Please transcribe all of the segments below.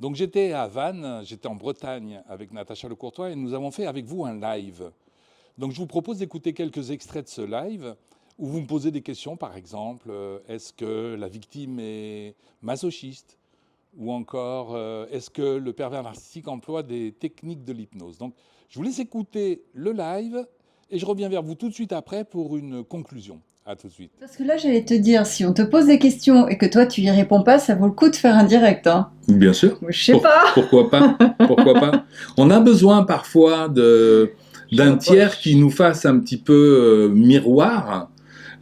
Donc j'étais à Vannes, j'étais en Bretagne avec Natacha Lecourtois et nous avons fait avec vous un live. Donc je vous propose d'écouter quelques extraits de ce live où vous me posez des questions, par exemple, est-ce que la victime est masochiste? Ou encore, est-ce que le pervers narcissique emploie des techniques de l'hypnose? Donc je vous laisse écouter le live et je reviens vers vous tout de suite après pour une conclusion. À tout de suite. Parce que là, j'allais te dire, si on te pose des questions et que toi, tu y réponds pas, ça vaut le coup de faire un direct, hein. Bien sûr. Je sais pas. Pourquoi pas? Pourquoi pas? On a besoin parfois d'un tiers qui nous fasse un petit peu miroir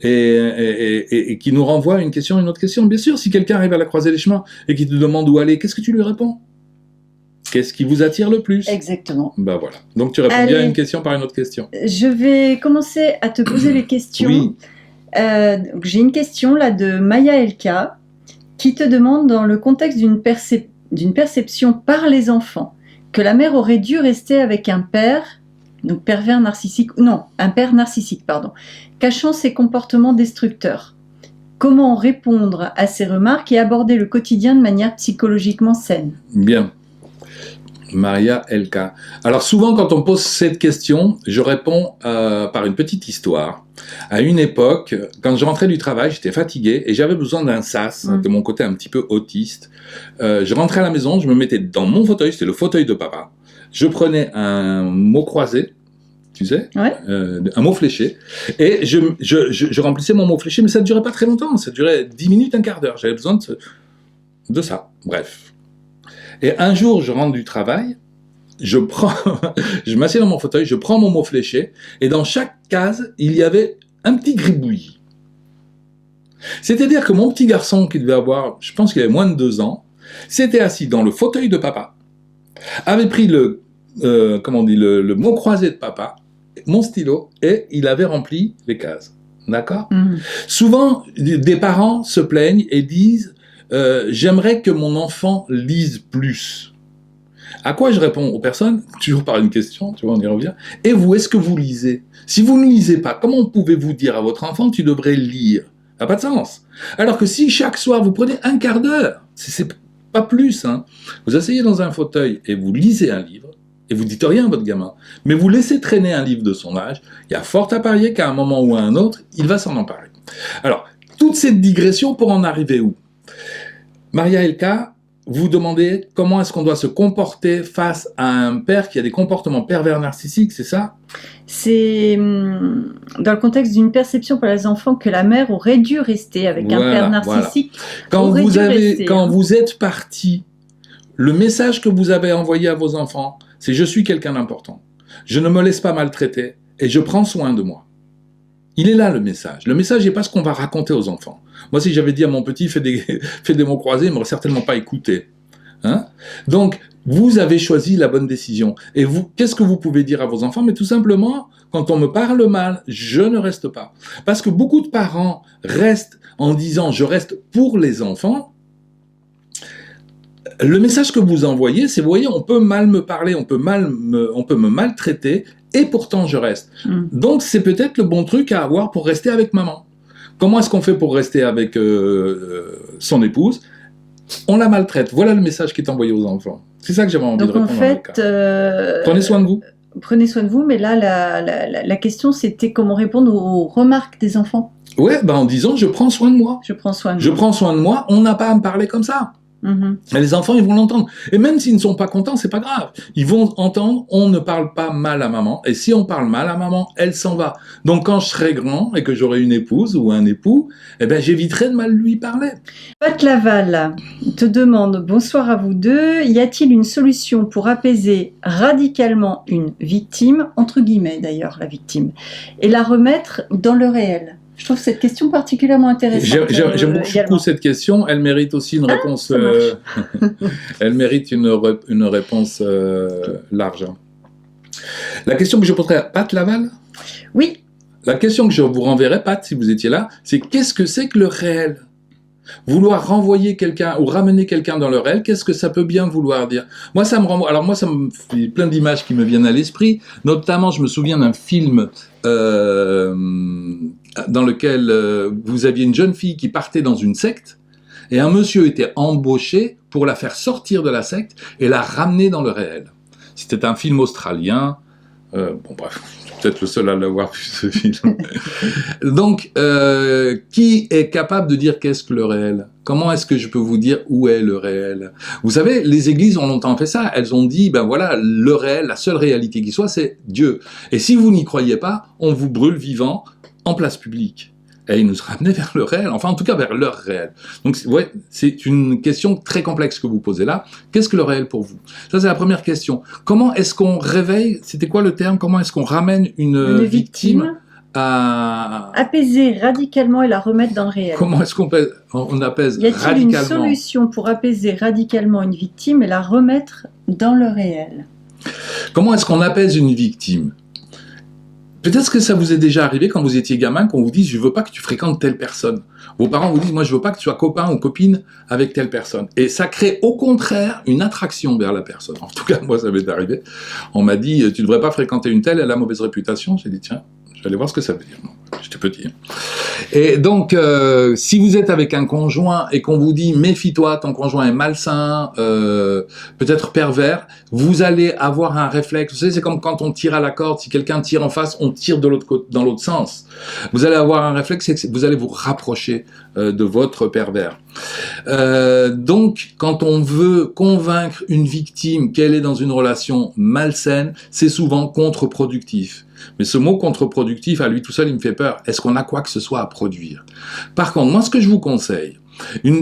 et qui nous renvoie une question, une autre question. Bien sûr, si quelqu'un arrive à la croisée des chemins et qui te demande où aller, qu'est-ce que tu lui réponds? Qu'est-ce qui vous attire le plus? Exactement. Ben voilà. Donc tu réponds bien à une question par une autre question. Je vais commencer à te poser les questions. Oui. J'ai une question là de Maya Elka qui te demande, dans le contexte d'une perception par les enfants, que la mère aurait dû rester avec un père, donc pervers narcissique, non, un père narcissique, pardon, cachant ses comportements destructeurs. Comment répondre à ces remarques et aborder le quotidien de manière psychologiquement saine? Bien. Maria Elka. Alors souvent quand on pose cette question, je réponds par une petite histoire. À une époque, quand je rentrais du travail, j'étais fatigué et j'avais besoin d'un sas, de mon côté un petit peu autiste. Je rentrais à la maison, je me mettais dans mon fauteuil, c'était le fauteuil de papa. Je prenais un mot croisé, tu sais, Ouais. un mot fléché, et je remplissais mon mot fléché, mais ça ne durait pas très longtemps, ça durait 10 minutes, un quart d'heure. J'avais besoin de ça, bref. Et un jour, je rentre du travail, je m'assieds dans mon fauteuil, je prends mon mot fléché, et dans chaque case, il y avait un petit gribouillis. C'est-à-dire que mon petit garçon, qui devait avoir, je pense qu'il avait moins de 2 ans, s'était assis dans le fauteuil de papa, avait pris le mot croisé de papa, mon stylo, et il avait rempli les cases. D'accord ? Souvent, des parents se plaignent et disent j'aimerais que mon enfant lise plus. À quoi je réponds aux personnes, toujours par une question, tu vois, on y revient. Et vous, est-ce que vous lisez? Si vous ne lisez pas, comment pouvez-vous dire à votre enfant tu devrais lire? Ça n'a pas de sens. Alors que si chaque soir vous prenez un quart d'heure, c'est pas plus, hein, vous asseyez dans un fauteuil et vous lisez un livre, et vous dites rien à votre gamin, mais vous laissez traîner un livre de son âge, il y a fort à parier qu'à un moment ou à un autre, il va s'en emparer. Alors, toute cette digression pour en arriver où? Maria Elka, vous demandez comment est-ce qu'on doit se comporter face à un père qui a des comportements pervers narcissiques, c'est ça? C'est dans le contexte d'une perception par les enfants que la mère aurait dû rester avec un père narcissique. Voilà. Quand vous êtes parti, le message que vous avez envoyé à vos enfants, c'est « je suis quelqu'un d'important, je ne me laisse pas maltraiter et je prends soin de moi ». Il est là le message. Le message n'est pas ce qu'on va raconter aux enfants. Moi, si j'avais dit à mon petit, fais des mots croisés, il m'aurait certainement pas écouté. Hein? Donc, vous avez choisi la bonne décision. Et vous, qu'est-ce que vous pouvez dire à vos enfants? Mais tout simplement, quand on me parle mal, je ne reste pas. Parce que beaucoup de parents restent en disant, je reste pour les enfants. Le message que vous envoyez, c'est, vous voyez, on peut mal me parler, on peut me maltraiter, et pourtant je reste. Donc c'est peut-être le bon truc à avoir pour rester avec maman. Comment est-ce qu'on fait pour rester avec son épouse? On la maltraite. Voilà le message qui est envoyé aux enfants. C'est ça que j'avais envie de répondre. Donc en fait, prenez soin de vous. Prenez soin de vous, mais là la question c'était comment répondre aux remarques des enfants. Ouais, en disant je prends soin de moi. Je prends soin de moi. Je prends soin de moi, on n'a pas à me parler comme ça. Et les enfants, ils vont l'entendre. Et même s'ils ne sont pas contents, c'est pas grave. Ils vont entendre, on ne parle pas mal à maman. Et si on parle mal à maman, elle s'en va. Donc quand je serai grand et que j'aurai une épouse ou un époux, eh ben, j'éviterai de mal lui parler. Pat Laval te demande, bonsoir à vous deux, y a-t-il une solution pour apaiser radicalement une victime, entre guillemets d'ailleurs, la victime, et la remettre dans le réel? Je trouve cette question particulièrement intéressante. J'aime beaucoup cette question. Elle mérite aussi une réponse. Elle mérite une réponse large. La question que je poserai à Pat Laval. Oui. La question que je vous renverrai, Pat, si vous étiez là, c'est qu'est-ce que c'est que le réel? Vouloir renvoyer quelqu'un ou ramener quelqu'un dans le réel, qu'est-ce que ça peut bien vouloir dire? Moi, ça me renvoie. Alors moi, ça me fait plein d'images qui me viennent à l'esprit. Notamment, je me souviens d'un film dans lequel vous aviez une jeune fille qui partait dans une secte et un monsieur était embauché pour la faire sortir de la secte et la ramener dans le réel. C'était un film australien. Bon bref, je suis peut-être le seul à l'avoir vu ce film. Donc, qui est capable de dire qu'est-ce que le réel? Comment est-ce que je peux vous dire où est le réel? Vous savez, les églises ont longtemps fait ça. Elles ont dit, ben voilà, le réel, la seule réalité qui soit, c'est Dieu. Et si vous n'y croyez pas, on vous brûle vivant en place publique. Et ils nous ramenaient vers le réel, enfin en tout cas vers leur réel. Donc ouais, c'est une question très complexe que vous posez là. Qu'est-ce que le réel pour vous? Ça c'est la première question. Comment est-ce qu'on réveille, c'était quoi le terme? Comment est-ce qu'on ramène une victime à... Apaiser radicalement et la remettre dans le réel. Comment est-ce qu'on apaise Y a-t-il radicalement? une solution pour apaiser radicalement une victime et la remettre dans le réel? Comment est-ce qu'on apaise une victime? Peut-être que ça vous est déjà arrivé quand vous étiez gamin, qu'on vous dise « je veux pas que tu fréquentes telle personne ». Vos parents vous disent « moi je veux pas que tu sois copain ou copine avec telle personne ». Et ça crée au contraire une attraction vers la personne. En tout cas, moi ça m'est arrivé. On m'a dit « tu devrais pas fréquenter une telle, elle a mauvaise réputation ». J'ai dit « tiens, je vais aller voir ce que ça veut dire ». J'étais petit. Et donc, si vous êtes avec un conjoint et qu'on vous dit « méfie-toi, ton conjoint est malsain, peut-être pervers », vous allez avoir un réflexe. Vous savez, c'est comme quand on tire à la corde, si quelqu'un tire en face, on tire de l'autre côté, dans l'autre sens. Vous allez avoir un réflexe, c'est que vous allez vous rapprocher de votre pervers. Donc, quand on veut convaincre une victime qu'elle est dans une relation malsaine, c'est souvent contre-productif. Mais ce mot contre-productif, à lui tout seul, il me fait peur. Est-ce qu'on a quoi que ce soit à produire? Par contre, moi, ce que je vous conseille,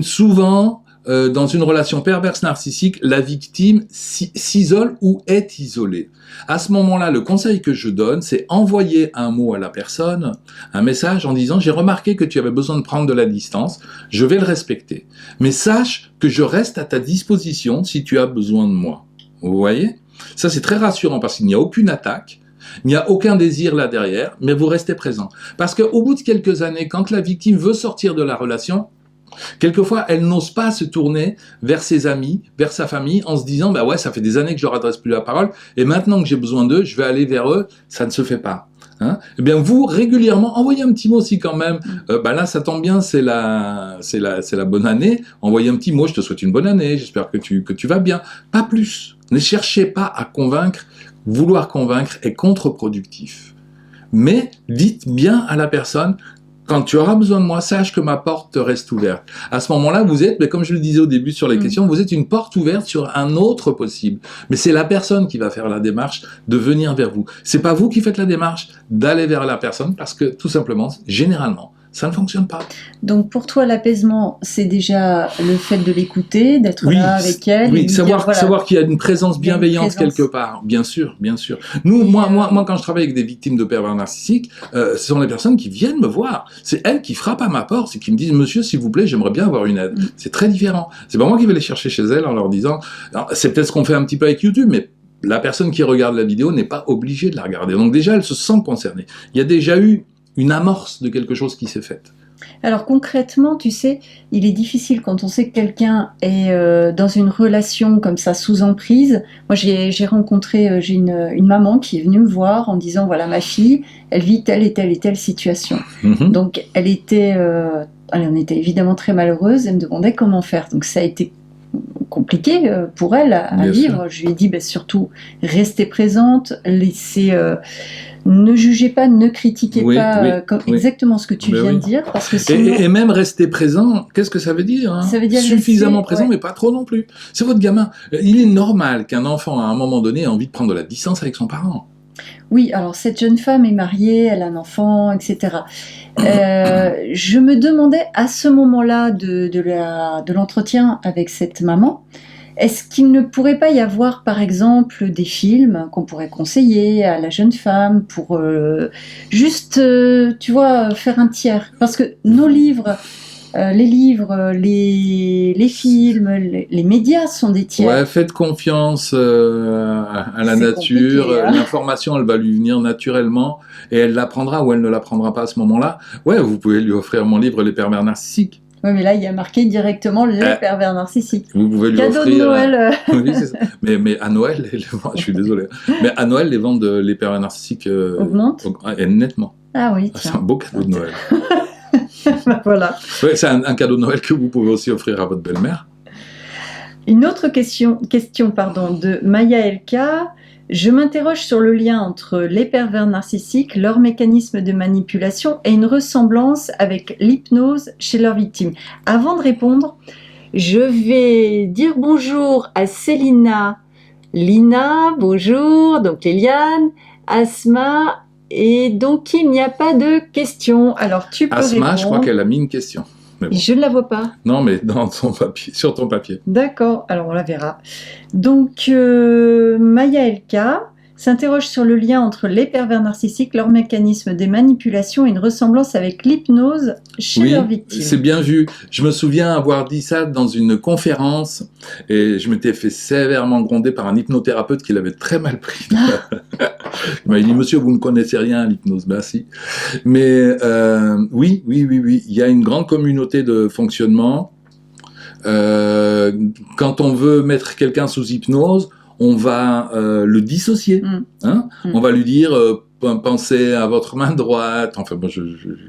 souvent, dans une relation perverse narcissique, la victime s'isole ou est isolée. À ce moment-là, le conseil que je donne, c'est envoyer un mot à la personne, un message en disant « j'ai remarqué que tu avais besoin de prendre de la distance, je vais le respecter. Mais sache que je reste à ta disposition si tu as besoin de moi. » Vous voyez? Ça, c'est très rassurant parce qu'il n'y a aucune attaque. Il n'y a aucun désir là derrière, mais vous restez présent. Parce qu'au bout de quelques années, quand la victime veut sortir de la relation, quelquefois, elle n'ose pas se tourner vers ses amis, vers sa famille, en se disant « bah ouais, ça fait des années que je leur adresse plus la parole, et maintenant que j'ai besoin d'eux, je vais aller vers eux. » Ça ne se fait pas. Hein? Eh bien, vous, régulièrement, envoyez un petit mot aussi quand même. Bah là, ça tombe bien, c'est la bonne année. Envoyez un petit mot, je te souhaite une bonne année, j'espère que tu vas bien. Pas plus. Ne cherchez pas à convaincre. Vouloir convaincre est contre-productif. Mais dites bien à la personne, quand tu auras besoin de moi, sache que ma porte te reste ouverte. À ce moment-là, vous êtes, mais comme je le disais au début sur les questions, vous êtes une porte ouverte sur un autre possible. Mais c'est la personne qui va faire la démarche de venir vers vous. C'est pas vous qui faites la démarche d'aller vers la personne parce que, tout simplement, généralement, ça ne fonctionne pas. Donc pour toi, l'apaisement, c'est déjà le fait de l'écouter, d'être là avec elle. Oui, savoir qu'il y a une présence bienveillante quelque part, bien sûr, bien sûr. Moi, quand je travaille avec des victimes de pervers narcissiques, ce sont les personnes qui viennent me voir. C'est elles qui frappent à ma porte, c'est qui me disent « Monsieur, s'il vous plaît, j'aimerais bien avoir une aide. » C'est très différent. C'est pas moi qui vais les chercher chez elles en leur disant « c'est peut-être ce qu'on fait un petit peu avec YouTube, mais la personne qui regarde la vidéo n'est pas obligée de la regarder. » Donc déjà, elle se sent concernée. Il y a déjà eu une amorce de quelque chose qui s'est faite. Alors concrètement, tu sais, il est difficile quand on sait que quelqu'un est dans une relation comme ça, sous emprise. Moi, j'ai rencontré, j'ai une maman qui est venue me voir en disant, voilà, ma fille, elle vit telle et telle situation. Donc, elle en était évidemment très malheureuse, elle me demandait comment faire. Donc, ça a été compliqué pour elle à vivre. Sûr. Je lui ai dit, surtout, restez présente, laissez... ne jugez pas, ne critiquez pas exactement ce que tu viens de dire. Parce que sinon... et même rester présent, qu'est-ce que ça veut dire, hein? Ça veut dire suffisamment présent, mais pas trop non plus. C'est votre gamin. Il est normal qu'un enfant, à un moment donné, ait envie de prendre de la distance avec son parent. Oui, alors cette jeune femme est mariée, elle a un enfant, etc. Je me demandais à ce moment-là de l'entretien avec cette maman, est-ce qu'il ne pourrait pas y avoir, par exemple, des films qu'on pourrait conseiller à la jeune femme pour juste, tu vois, faire un tiers? Parce que nos livres, les films, les médias sont des tiers. Ouais, faites confiance à la nature. Hein. L'information, elle va lui venir naturellement et elle l'apprendra ou elle ne l'apprendra pas à ce moment-là. Ouais, vous pouvez lui offrir mon livre « Les pervers narcissiques ». Oui, mais là, il y a marqué directement les pervers narcississiques. Vous pouvez lui cadeau offrir... de Noël. Oui, c'est ça. Mais à Noël, je suis désolé. Mais à Noël, les ventes les pervers narcissiques augmentent nettement. Ah oui, c'est un beau cadeau de Noël. Voilà. Ouais, c'est un cadeau de Noël que vous pouvez aussi offrir à votre belle-mère. Une autre question de Maya Elka. Je m'interroge sur le lien entre les pervers narcissiques, leur mécanisme de manipulation et une ressemblance avec l'hypnose chez leurs victimes. Avant de répondre, je vais dire bonjour à Célina, Lina, bonjour, donc Léliane, Asma, et donc il n'y a pas de questions. Alors tu peux Asma, répondre. je crois qu'elle a mis une question. Mais bon. Je ne la vois pas. Non, mais dans ton papier, sur ton papier. D'accord, alors on la verra. Donc, Maya Elka s'interroge sur le lien entre les pervers narcissiques, leur mécanisme de manipulation et une ressemblance avec l'hypnose chez leurs victimes. C'est bien vu. Je me souviens avoir dit ça dans une conférence et je m'étais fait sévèrement gronder par un hypnothérapeute qui l'avait très mal pris. Il m'a dit, monsieur, vous ne connaissez rien à l'hypnose. Ben si. Mais oui. Il y a une grande communauté de fonctionnement. Quand on veut mettre quelqu'un sous hypnose, on va le dissocier. On va lui dire pensez à votre main droite, enfin bon, je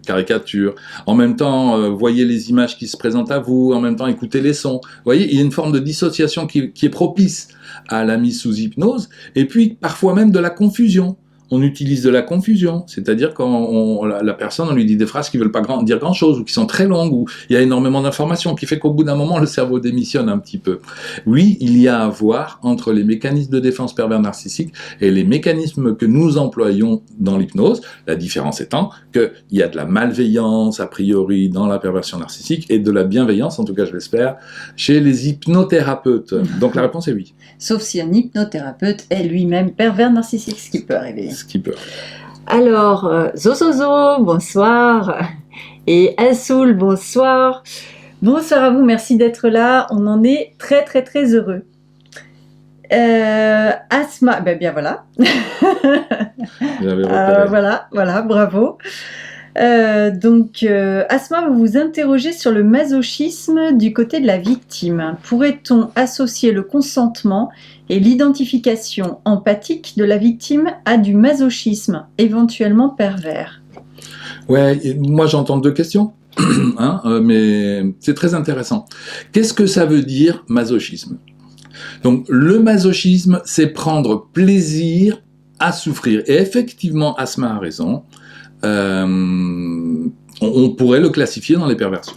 caricature. En même temps, voyez les images qui se présentent à vous, en même temps écoutez les sons. Vous voyez, il y a une forme de dissociation qui est propice à la mise sous hypnose, et puis parfois même de la confusion. On utilise de la confusion, c'est-à-dire quand la personne, on lui dit des phrases qui ne veulent pas dire grand-chose, ou qui sont très longues, où il y a énormément d'informations, qui fait qu'au bout d'un moment, le cerveau démissionne un petit peu. Oui, il y a à voir entre les mécanismes de défense pervers narcissiques et les mécanismes que nous employons dans l'hypnose, la différence étant qu'il y a de la malveillance, a priori, dans la perversion narcissique, et de la bienveillance, en tout cas je l'espère, chez les hypnothérapeutes. Donc la réponse est oui. Sauf si un hypnothérapeute est lui-même pervers narcissique, ce qui peut arriver. Ce qui peut. Alors, Zozozo, bonsoir. Et Assoul, bonsoir. Bonsoir à vous, merci d'être là. On en est très très très heureux. Asma, bien voilà. Voilà, bravo. Asma, vous vous interrogez sur le masochisme du côté de la victime. Pourrait-on associer le consentement et l'identification empathique de la victime à du masochisme, éventuellement pervers? Ouais, moi j'entends deux questions, mais c'est très intéressant. Qu'est-ce que ça veut dire masochisme? Donc le masochisme, c'est prendre plaisir à souffrir. Et effectivement, Asma a raison. On pourrait le classifier dans les perversions.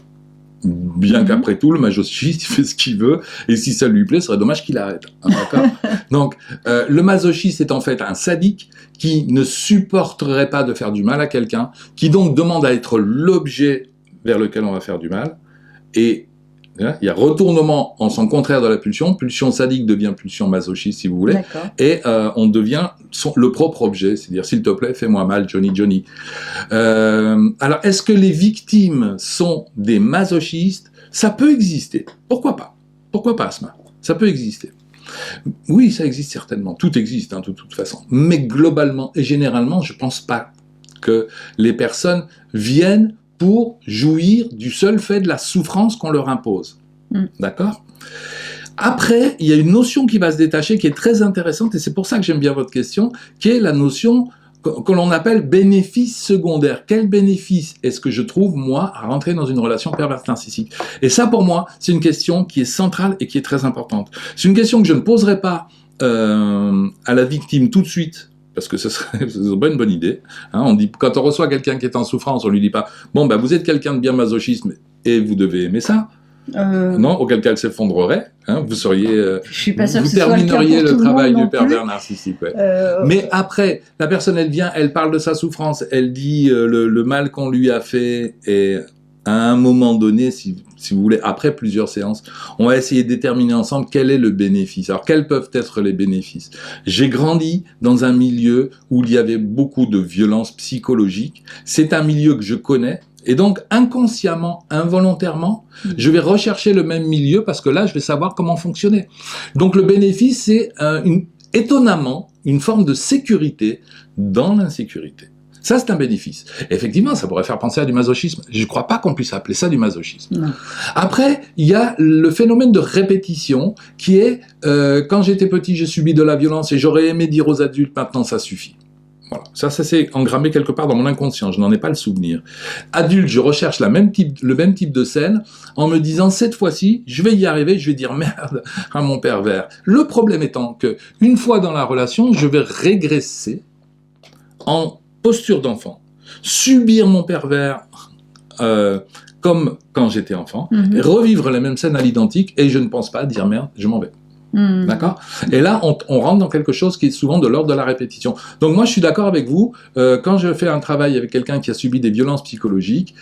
Bien qu'après tout, le masochiste, il fait ce qu'il veut, et si ça lui plaît, ce serait dommage qu'il arrête. D'accord. Donc, le masochiste est en fait un sadique qui ne supporterait pas de faire du mal à quelqu'un, qui donc demande à être l'objet vers lequel on va faire du mal, et il y a retournement en son contraire de la pulsion. Pulsion sadique devient pulsion masochiste, si vous voulez. Et on devient le propre objet. C'est-à-dire, s'il te plaît, fais-moi mal, Johnny. Alors, est-ce que les victimes sont des masochistes? Ça peut exister. Pourquoi pas? Pourquoi pas, Asma? Ça peut exister. Oui, ça existe certainement. Tout existe, de toute façon. Mais globalement et généralement, je pense pas que les personnes viennent pour jouir du seul fait de la souffrance qu'on leur impose. D'accord ? Après, il y a une notion qui va se détacher, qui est très intéressante, et c'est pour ça que j'aime bien votre question, qui est la notion que l'on appelle bénéfice secondaire. Quel bénéfice est-ce que je trouve, moi, à rentrer dans une relation perverse narcissique? Et ça, pour moi, c'est une question qui est centrale et qui est très importante. C'est une question que je ne poserai pas à la victime tout de suite, parce que ce serait pas une bonne idée. On dit, quand on reçoit quelqu'un qui est en souffrance, on lui dit pas, bon, vous êtes quelqu'un de bien masochiste et vous devez aimer ça. Non, auquel cas elle s'effondrerait. Vous seriez, je suis pas sûre vous que ce soit termineriez le travail du pervers plus. narcissique. Ouais. Mais après, la personne, elle vient, elle parle de sa souffrance, elle dit le mal qu'on lui a fait, et à un moment donné, si vous voulez, après plusieurs séances, on va essayer de déterminer ensemble quel est le bénéfice. Alors, quels peuvent être les bénéfices? J'ai grandi dans un milieu où il y avait beaucoup de violence psychologique. C'est un milieu que je connais. Et donc, inconsciemment, involontairement, je vais rechercher le même milieu parce que là, je vais savoir comment fonctionner. Donc, le bénéfice, c'est étonnamment une forme de sécurité dans l'insécurité. Ça, c'est un bénéfice. Effectivement, ça pourrait faire penser à du masochisme. Je ne crois pas qu'on puisse appeler ça du masochisme. Non. Après, il y a le phénomène de répétition qui est quand j'étais petit, j'ai subi de la violence et j'aurais aimé dire aux adultes, maintenant ça suffit. Voilà. Ça s'est engrammé quelque part dans mon inconscient, je n'en ai pas le souvenir. Adulte, je recherche le même type de scène en me disant, cette fois-ci, je vais y arriver, je vais dire merde à mon pervers. Le problème étant que, une fois dans la relation, je vais régresser en posture d'enfant, subir mon pervers comme quand j'étais enfant, et revivre les mêmes scènes à l'identique, et je ne pense pas dire merde, je m'en vais. D'accord. Et là, on rentre dans quelque chose qui est souvent de l'ordre de la répétition. Donc moi, je suis d'accord avec vous. Quand je fais un travail avec quelqu'un qui a subi des violences psychologiques,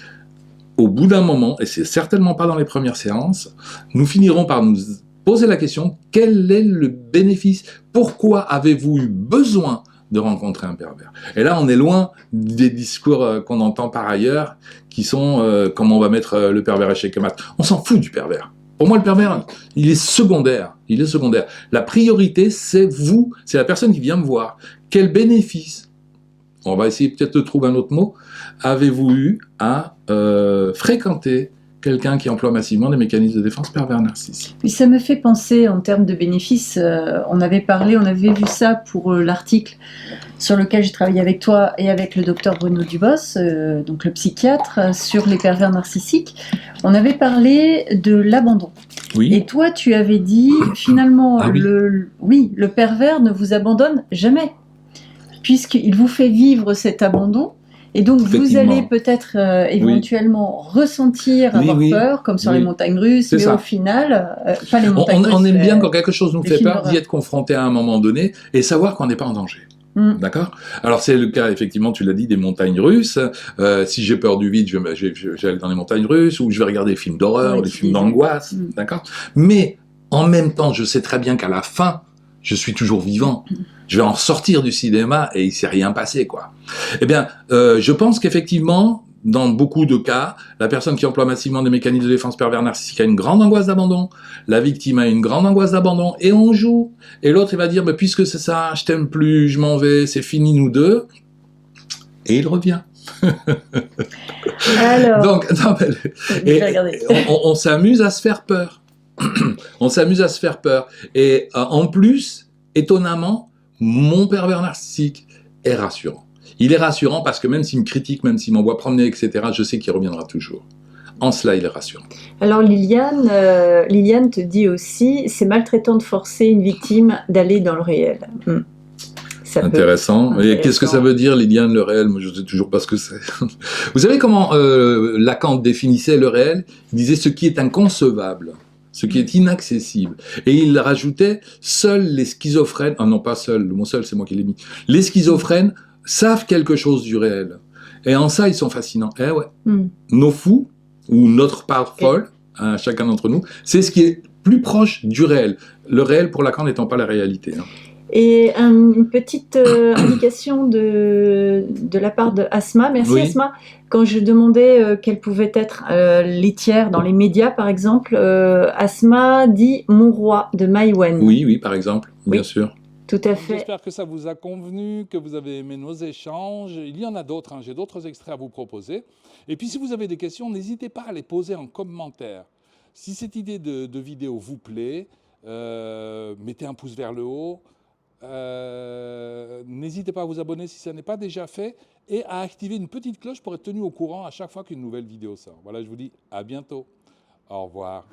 au bout d'un moment, et c'est certainement pas dans les premières séances, nous finirons par nous poser la question, quel est le bénéfice? Pourquoi avez-vous eu besoin de rencontrer un pervers? Et là, on est loin des discours qu'on entend par ailleurs, qui sont comment on va mettre le pervers à chez mat. On s'en fout du pervers. Pour moi, le pervers, il est secondaire. Il est secondaire. La priorité, c'est vous, c'est la personne qui vient me voir. Quel bénéfice, on va essayer peut-être de trouver un autre mot, avez-vous eu à fréquenter quelqu'un qui emploie massivement des mécanismes de défense pervers narcissiques? Puis ça me fait penser en termes de bénéfices, on avait vu ça pour l'article sur lequel j'ai travaillé avec toi et avec le docteur Bruno Dubos, donc le psychiatre, sur les pervers narcissiques. On avait parlé de l'abandon. Oui. Et toi, tu avais dit, finalement, le pervers ne vous abandonne jamais, puisqu'il vous fait vivre cet abandon. Et donc, vous allez peut-être éventuellement ressentir, avoir peur, comme sur les montagnes russes, mais au final, pas les montagnes russes. On aime bien quand quelque chose nous fait peur, d'y être confronté à un moment donné et savoir qu'on n'est pas en danger. D'accord. Alors c'est le cas, effectivement, tu l'as dit, des montagnes russes. Si j'ai peur du vide, je vais aller dans les montagnes russes, ou je vais regarder des films d'horreur, des films d'angoisse. D'accord. Mais en même temps, je sais très bien qu'à la fin, je suis toujours vivant. Je vais en sortir du cinéma et il s'est rien passé, quoi. Eh bien, je pense qu'effectivement, dans beaucoup de cas, la personne qui emploie massivement des mécanismes de défense pervers narcissiques a une grande angoisse d'abandon, la victime a une grande angoisse d'abandon, et on joue. Et l'autre, il va dire, puisque c'est ça, je t'aime plus, je m'en vais, c'est fini nous deux. Et il revient. Alors, donc, on s'amuse à se faire peur. On s'amuse à se faire peur. Et en plus, étonnamment, mon pervers narcissique est rassurant. Il est rassurant parce que même s'il me critique, même s'il m'envoie promener, etc., je sais qu'il reviendra toujours. En cela, il est rassurant. Alors Liliane te dit aussi, c'est maltraitant de forcer une victime d'aller dans le réel. Intéressant. Et qu'est-ce que ça veut dire, Liliane, le réel? Moi, je ne sais toujours pas ce que c'est. Vous savez comment Lacan définissait le réel? Il disait ce qui est inconcevable, ce qui est inaccessible. Et il rajoutait, seuls les schizophrènes, non pas seuls, le mot seul, c'est moi qui l'ai mis, les schizophrènes savent quelque chose du réel. Et en ça, ils sont fascinants. Eh ouais. Nos fous, ou notre part folle, à chacun d'entre nous, c'est ce qui est plus proche du réel. Le réel, pour Lacan, n'étant pas la réalité. Et une petite indication de la part de Asma. Merci Asma. Quand je demandais quelles pouvaient être les tiers dans les médias, par exemple, Asma dit « Mon roi » de Mai Wen. Oui, par exemple, bien sûr. Tout à fait. J'espère que ça vous a convenu, que vous avez aimé nos échanges. Il y en a d'autres, j'ai d'autres extraits à vous proposer. Et puis si vous avez des questions, n'hésitez pas à les poser en commentaire. Si cette idée de vidéo vous plaît, mettez un pouce vers le haut. N'hésitez pas à vous abonner si ça n'est pas déjà fait et à activer une petite cloche pour être tenu au courant à chaque fois qu'une nouvelle vidéo sort. Voilà, je vous dis à bientôt. Au revoir.